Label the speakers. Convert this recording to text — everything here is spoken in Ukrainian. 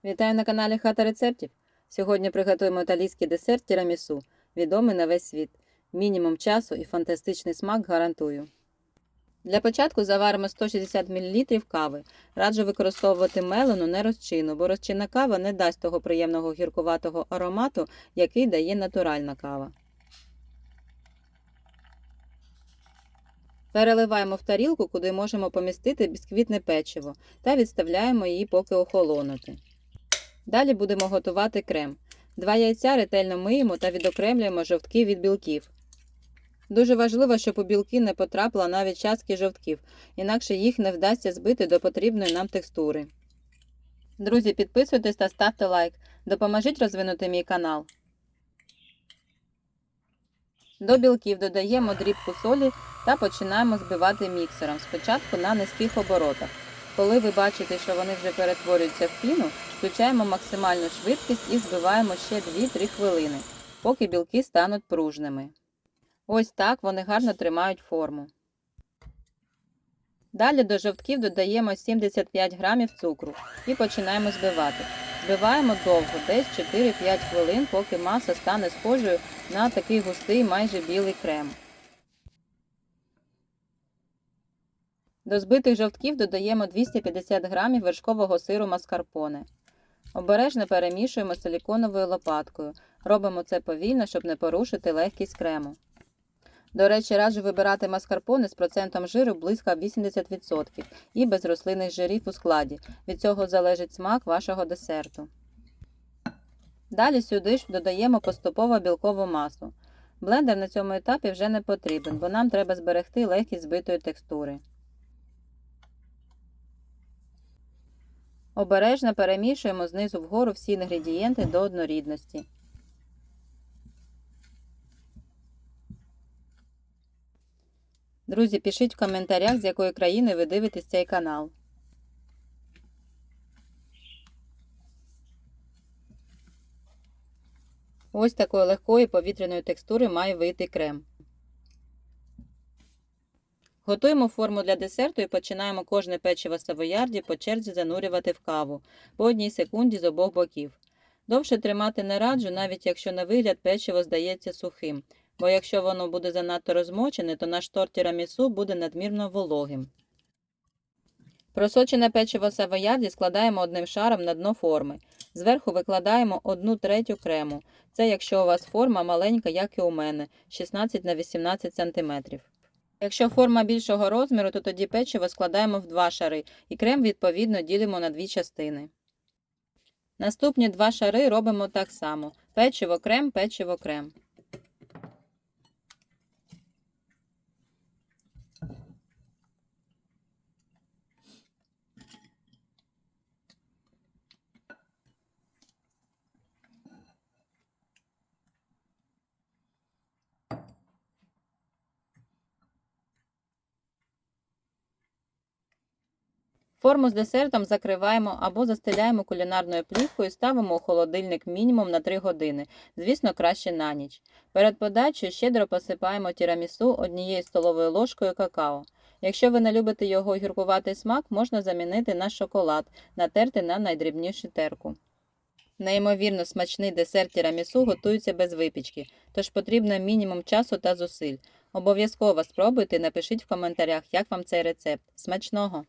Speaker 1: Вітаю на каналі Хата рецептів. Сьогодні приготуємо італійський десерт тірамісу, відомий на весь світ. Мінімум часу і фантастичний смак гарантую. Для початку заваримо 160 мл кави. Раджу використовувати мелену, не розчинну, бо розчинна кава не дасть того приємного гіркуватого аромату, який дає натуральна кава. Переливаємо в тарілку, куди можемо помістити бісквітне печиво, та відставляємо її поки охолонути. Далі будемо готувати крем. 2 яйця ретельно миємо та відокремлюємо жовтки від білків. Дуже важливо, щоб у білки не потрапила навіть частки жовтків, інакше їх не вдасться збити до потрібної нам текстури. Друзі, підписуйтесь та ставте лайк. Допоможіть розвинути мій канал. До білків додаємо дрібку солі та починаємо збивати міксером, спочатку на низьких оборотах. Коли ви бачите, що вони вже перетворюються в піну, включаємо максимальну швидкість і збиваємо ще 2-3 хвилини, поки білки стануть пружними. Ось так вони гарно тримають форму. Далі до жовтків додаємо 75 г цукру і починаємо збивати. Збиваємо довго, десь 4-5 хвилин, поки маса стане схожою на такий густий, майже білий крем. До збитих жовтків додаємо 250 г вершкового сиру маскарпоне. Обережно перемішуємо силіконовою лопаткою. Робимо це повільно, щоб не порушити легкість крему. До речі, раджу вибирати маскарпоне з процентом жиру близько 80% і без рослинних жирів у складі. Від цього залежить смак вашого десерту. Далі сюди ж додаємо поступово білкову масу. Блендер на цьому етапі вже не потрібен, бо нам треба зберегти легкість збитої текстури. Обережно перемішуємо знизу вгору всі інгредієнти до однорідності. Друзі, пишіть в коментарях, з якої країни ви дивитесь цей канал. Ось такої легкої повітряної текстури має вийти крем. Готуємо форму для десерту і починаємо кожне печиво савоярді по черзі занурювати в каву по 1 секунді з обох боків. Довше тримати не раджу, навіть якщо на вигляд печиво здається сухим, бо якщо воно буде занадто розмочене, то наш торт тірамісу буде надмірно вологим. Просочене печиво савоярді складаємо одним шаром на дно форми. Зверху викладаємо 1/3 крему. Це якщо у вас форма маленька, як і у мене, 16 на 18 см. Якщо форма більшого розміру, то тоді печиво складаємо в 2 шари і крем відповідно ділимо на 2 частини. Наступні 2 шари робимо так само. Печиво-крем, печиво-крем. Форму з десертом закриваємо або застеляємо кулінарною плівкою і ставимо у холодильник мінімум на 3 години, звісно, краще на ніч. Перед подачею щедро посипаємо тірамісу 1 столовою ложкою какао. Якщо ви не любите його гіркуватий смак, можна замінити на шоколад, натерти на найдрібнішу терку. Неймовірно смачний десерт тірамісу готується без випічки, тож потрібно мінімум часу та зусиль. Обов'язково спробуйте і напишіть в коментарях, як вам цей рецепт. Смачного!